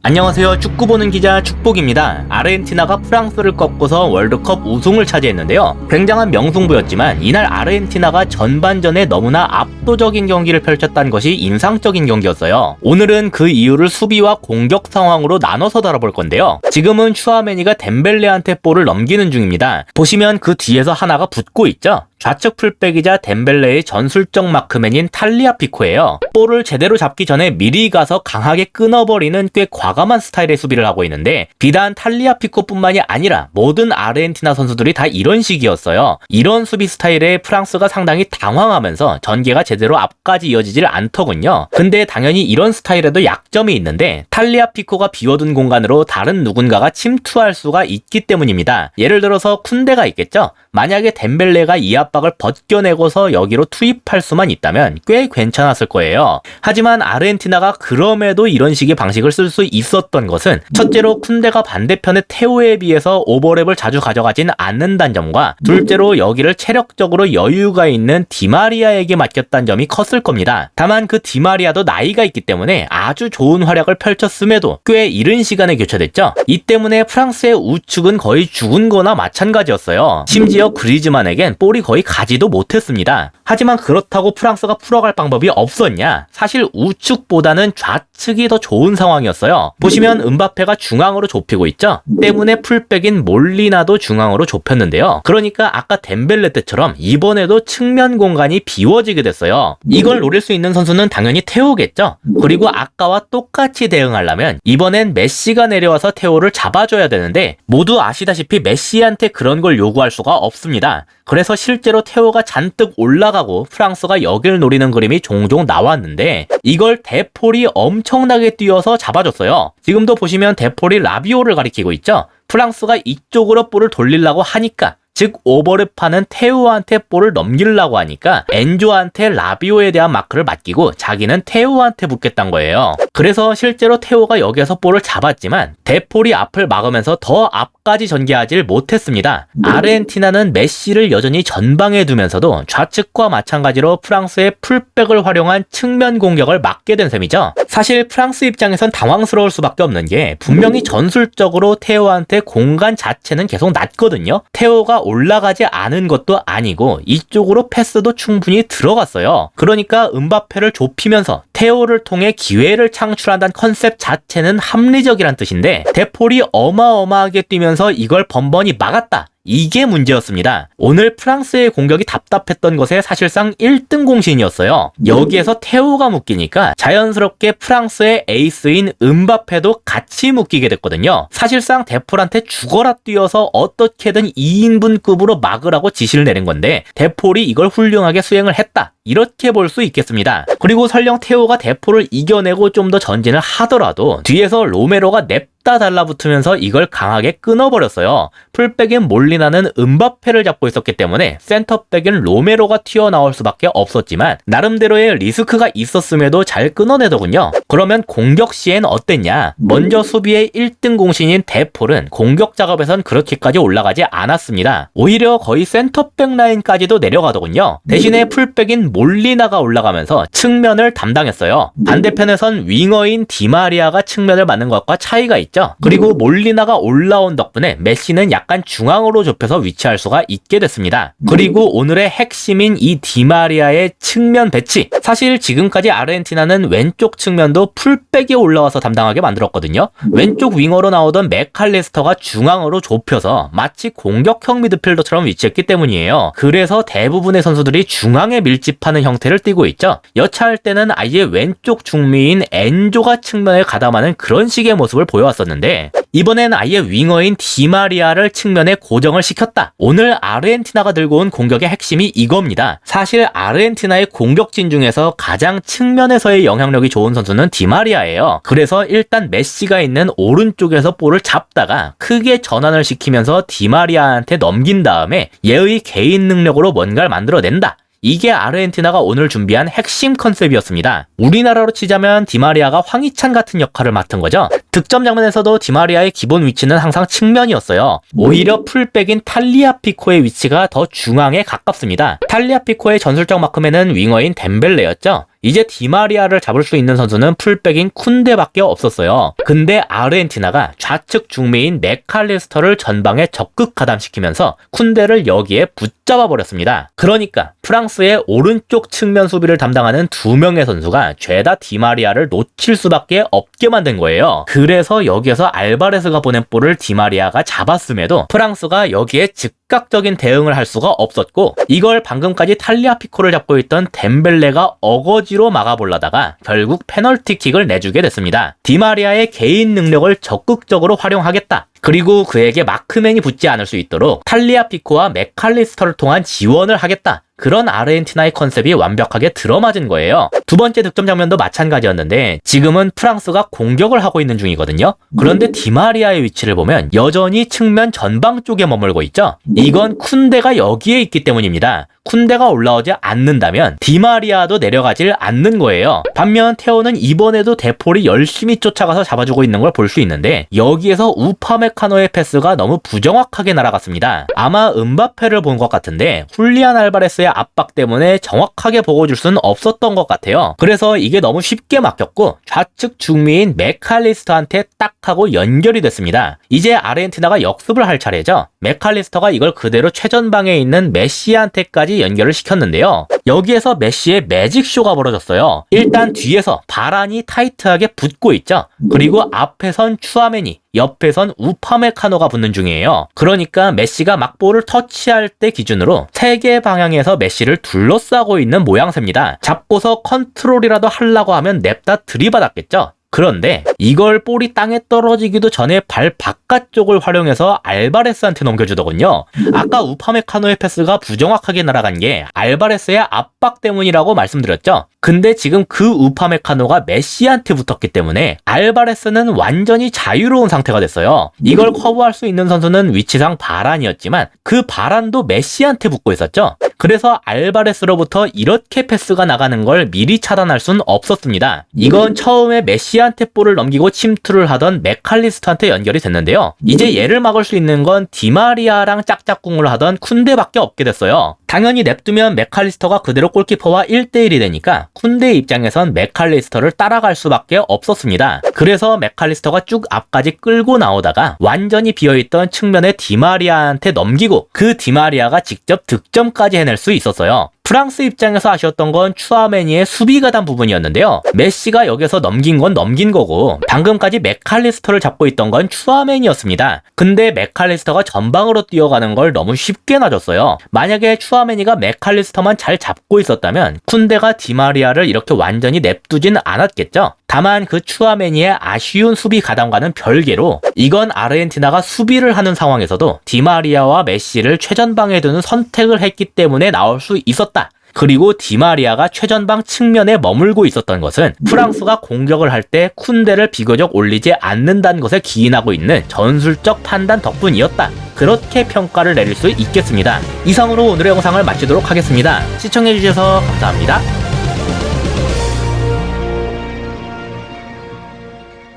안녕하세요. 축구 보는 기자 축복입니다. 아르헨티나가 프랑스를 꺾고서 월드컵 우승을 차지했는데요. 굉장한 명승부였지만 이날 아르헨티나가 전반전에 너무나 압도적인 경기를 펼쳤다는 것이 인상적인 경기였어요. 오늘은 그 이유를 수비와 공격 상황으로 나눠서 다뤄볼 건데요. 지금은 슈아메니가 덴벨레한테 볼을 넘기는 중입니다. 보시면 그 뒤에서 하나가 붙고 있죠. 좌측 풀백이자 덴벨레의 전술적 마크맨인 탈리아피코예요. 볼을 제대로 잡기 전에 미리 가서 강하게 끊어버리는 꽤 과감한 스타일의 수비를 하고 있는데, 비단 탈리아피코뿐만이 아니라 모든 아르헨티나 선수들이 다 이런 식이었어요. 이런 수비 스타일에 프랑스가 상당히 당황하면서 전개가 제대로 앞까지 이어지질 않더군요. 근데 당연히 이런 스타일에도 약점이 있는데, 탈리아피코가 비워둔 공간으로 다른 누군가가 침투할 수가 있기 때문입니다. 예를 들어서 쿤데가 있겠죠? 만약에 덴벨레가 이 압박을 벗겨내고서 여기로 투입할 수만 있다면 꽤 괜찮았을 거예요. 하지만 아르헨티나가 그럼에도 이런 식의 방식을 쓸 수 있었던 것은, 첫째로 쿤데가 반대편의 테오에 비해서 오버랩을 자주 가져가진 않는다는 점과, 둘째로 여기를 체력적으로 여유가 있는 디마리아에게 맡겼다는 점이 컸을 겁니다. 다만 그 디마리아도 나이가 있기 때문에 아주 좋은 활약을 펼쳤음에도 꽤 이른 시간에 교체됐죠. 이 때문에 프랑스의 우측은 거의 죽은 거나 마찬가지였어요. 심지어 그리즈만에겐 볼이 거의 가지도 못했습니다. 하지만 그렇다고 프랑스가 풀어갈 방법이 없었냐? 사실 우측보다는 좌측이 더 좋은 상황이었어요. 보시면 음바페가 중앙으로 좁히고 있죠? 때문에 풀백인 몰리나도 중앙으로 좁혔는데요. 그러니까 아까 덴벨레 때처럼 이번에도 측면 공간이 비워지게 됐어요. 이걸 노릴 수 있는 선수는 당연히 테오겠죠? 그리고 아까와 똑같이 대응하려면 이번엔 메시가 내려와서 테오를 잡아줘야 되는데, 모두 아시다시피 메시한테 그런 걸 요구할 수가 없습니다. 그래서 실제로 테오가 잔뜩 올라가고 프랑스가 여길 노리는 그림이 종종 나왔는데, 이걸 데폴이 엄청나게 뛰어서 잡아줬어요. 지금도 보시면 데폴이 라비오를 가리키고 있죠. 프랑스가 이쪽으로 볼을 돌리려고 하니까, 즉 오버랩하는 테오한테 볼을 넘기려고 하니까 엔조한테 라비오에 대한 마크를 맡기고 자기는 테오한테 붙겠다는 거예요. 그래서 실제로 테오가 여기에서 볼을 잡았지만 데폴이 앞을 막으면서 더 앞까지 전개하지 못했습니다. 아르헨티나는 메시를 여전히 전방에 두면서도 좌측과 마찬가지로 프랑스의 풀백을 활용한 측면 공격을 막게 된 셈이죠. 사실 프랑스 입장에선 당황스러울 수밖에 없는 게, 분명히 전술적으로 테오한테 공간 자체는 계속 났거든요. 테오가 올라가지 않은 것도 아니고 이쪽으로 패스도 충분히 들어갔어요. 그러니까 음바페를 좁히면서 테오를 통해 기회를 창출한다는 컨셉 자체는 합리적이란 뜻인데, 데폴이 어마어마하게 뛰면서 이걸 번번이 막았다. 이게 문제였습니다. 오늘 프랑스의 공격이 답답했던 것에 사실상 1등 공신이었어요. 여기에서 테오가 묶이니까 자연스럽게 프랑스의 에이스인 음바페도 같이 묶이게 됐거든요. 사실상 데폴한테 죽어라 뛰어서 어떻게든 2인분급으로 막으라고 지시를 내린 건데, 데폴이 이걸 훌륭하게 수행을 했다. 이렇게 볼 수 있겠습니다. 그리고 설령 테오가 데폴을 이겨내고 좀 더 전진을 하더라도 뒤에서 로메로가 냅다 달라붙으면서 이걸 강하게 끊어버렸어요. 풀백인 몰리나는 음바페를 잡고 있었기 때문에 센터백인 로메로가 튀어나올 수밖에 없었지만 나름대로의 리스크가 있었음에도 잘 끊어내더군요. 그러면 공격 시엔 어땠냐? 먼저 수비의 1등 공신인 데폴은 공격 작업에선 그렇게까지 올라가지 않았습니다. 오히려 거의 센터백 라인까지도 내려가더군요. 대신에 풀백인 몰리나가 올라가면서 측면을 담당했어요. 반대편에선 윙어인 디마리아가 측면을 맡는 것과 차이가 있죠. 그리고 몰리나가 올라온 덕분에 메시는 약간 중앙으로 좁혀서 위치할 수가 있게 됐습니다. 그리고 오늘의 핵심인 이 디마리아의 측면 배치, 사실 지금까지 아르헨티나는 왼쪽 측면도 풀백에 올라와서 담당하게 만들었거든요. 왼쪽 윙어로 나오던 맥칼리스터가 중앙으로 좁혀서 마치 공격형 미드필더처럼 위치했기 때문이에요. 그래서 대부분의 선수들이 중앙에 밀집하는 형태를 띠고 있죠. 여차할 때는 아예 왼쪽 중미인 엔조가 측면에 가담하는 그런 식의 모습을 보여왔었는데, 이번엔 아예 윙어인 디마리아를 측면에 고정을 시켰다. 오늘 아르헨티나가 들고 온 공격의 핵심이 이겁니다. 사실 아르헨티나의 공격진 중에서 가장 측면에서의 영향력이 좋은 선수는 디마리아예요. 그래서 일단 메시가 있는 오른쪽에서 볼을 잡다가 크게 전환을 시키면서 디마리아한테 넘긴 다음에 얘의 개인 능력으로 뭔가를 만들어낸다. 이게 아르헨티나가 오늘 준비한 핵심 컨셉이었습니다. 우리나라로 치자면 디마리아가 황희찬 같은 역할을 맡은 거죠. 득점 장면에서도 디마리아의 기본 위치는 항상 측면이었어요. 오히려 풀백인 탈리아피코의 위치가 더 중앙에 가깝습니다. 탈리아피코의 전술적 마크맨은 윙어인 덴벨레였죠. 이제 디마리아를 잡을 수 있는 선수는 풀백인 쿤데밖에 없었어요. 근데 아르헨티나가 좌측 중미인 맥칼리스터를 전방에 적극 가담시키면서 쿤데를 여기에 붙잡아 버렸습니다. 그러니까 프랑스의 오른쪽 측면 수비를 담당하는 두 명의 선수가 죄다 디마리아를 놓칠 수밖에 없게 만든 거예요. 그래서 여기에서 알바레스가 보낸 볼을 디마리아가 잡았음에도 프랑스가 여기에 즉각적인 대응을 할 수가 없었고, 이걸 방금까지 탈리아피코를 잡고 있던 덴벨레가 어거지로 막아보려다가 결국 페널티킥을 내주게 됐습니다. 디마리아의 개인 능력을 적극적으로 활용하겠다, 그리고 그에게 마크맨이 붙지 않을 수 있도록 탈리아피코와 맥칼리스터를 통한 지원을 하겠다, 그런 아르헨티나의 컨셉이 완벽하게 들어맞은 거예요. 두 번째 득점 장면도 마찬가지였는데 지금은 프랑스가 공격을 하고 있는 중이거든요. 그런데 디마리아의 위치를 보면 여전히 측면 전방 쪽에 머물고 있죠. 이건 쿤데가 여기에 있기 때문입니다. 쿤데가 올라오지 않는다면 디마리아도 내려가질 않는 거예요. 반면 테오는 이번에도 데폴이 열심히 쫓아가서 잡아주고 있는 걸 볼 수 있는데 여기에서 우파메카노의 패스가 너무 부정확하게 날아갔습니다. 아마 음바페를 본 것 같은데 훌리안 알바레스의 압박 때문에 정확하게 보고 줄 수는 없었던 것 같아요. 그래서 이게 너무 쉽게 막혔고 좌측 중미인 맥칼리스터한테 딱 하고 연결이 됐습니다. 이제 아르헨티나가 역습을 할 차례죠. 맥칼리스터가 이걸 그대로 최전방에 있는 메시한테까지 연결을 시켰는데요. 여기에서 메시의 매직쇼가 벌어졌어요. 일단 뒤에서 바란이 타이트하게 붙고 있죠. 그리고 앞에선 추아메니, 옆에선 우파메카노가 붙는 중이에요. 그러니까 메시가 막볼을 터치할 때 기준으로 세 개 방향에서 메시를 둘러싸고 있는 모양새입니다. 잡고서 컨트롤이라도 하려고 하면 냅다 들이받았겠죠. 그런데 이걸 볼이 땅에 떨어지기도 전에 발 바깥쪽을 활용해서 알바레스한테 넘겨주더군요. 아까 우파메카노의 패스가 부정확하게 날아간 게 알바레스의 압박 때문이라고 말씀드렸죠. 근데 지금 그 우파메카노가 메시한테 붙었기 때문에 알바레스는 완전히 자유로운 상태가 됐어요. 이걸 커버할 수 있는 선수는 위치상 바란이었지만 그 바란도 메시한테 붙고 있었죠. 그래서 알바레스로부터 이렇게 패스가 나가는 걸 미리 차단할 순 없었습니다. 이건 처음에 메시한테 볼을 넘기고 침투를 하던 맥칼리스터한테 연결이 됐는데요. 이제 얘를 막을 수 있는 건 디마리아랑 짝짝꿍을 하던 쿤데밖에 없게 됐어요. 당연히 냅두면 맥칼리스터가 그대로 골키퍼와 1대1이 되니까 쿤데 입장에선 맥칼리스터를 따라갈 수밖에 없었습니다. 그래서 맥칼리스터가 쭉 앞까지 끌고 나오다가 완전히 비어있던 측면의 디마리아한테 넘기고 그 디마리아가 직접 득점까지 해낼 수 있었어요. 프랑스 입장에서 아쉬웠던 건 추아메니의 수비 가담 부분이었는데요. 메시가 여기서 넘긴 건 넘긴 거고 방금까지 맥칼리스터를 잡고 있던 건 추아메니였습니다. 근데 맥칼리스터가 전방으로 뛰어가는 걸 너무 쉽게 놔줬어요. 만약에 추아메니가 맥칼리스터만 잘 잡고 있었다면 쿤데가 디마리아를 이렇게 완전히 냅두진 않았겠죠. 다만 그 추아메니의 아쉬운 수비 가담과는 별개로 이건 아르헨티나가 수비를 하는 상황에서도 디마리아와 메시를 최전방에 두는 선택을 했기 때문에 나올 수 있었다. 그리고 디마리아가 최전방 측면에 머물고 있었던 것은 프랑스가 공격을 할 때 쿤데를 비교적 올리지 않는다는 것에 기인하고 있는 전술적 판단 덕분이었다. 그렇게 평가를 내릴 수 있겠습니다. 이상으로 오늘의 영상을 마치도록 하겠습니다. 시청해주셔서 감사합니다.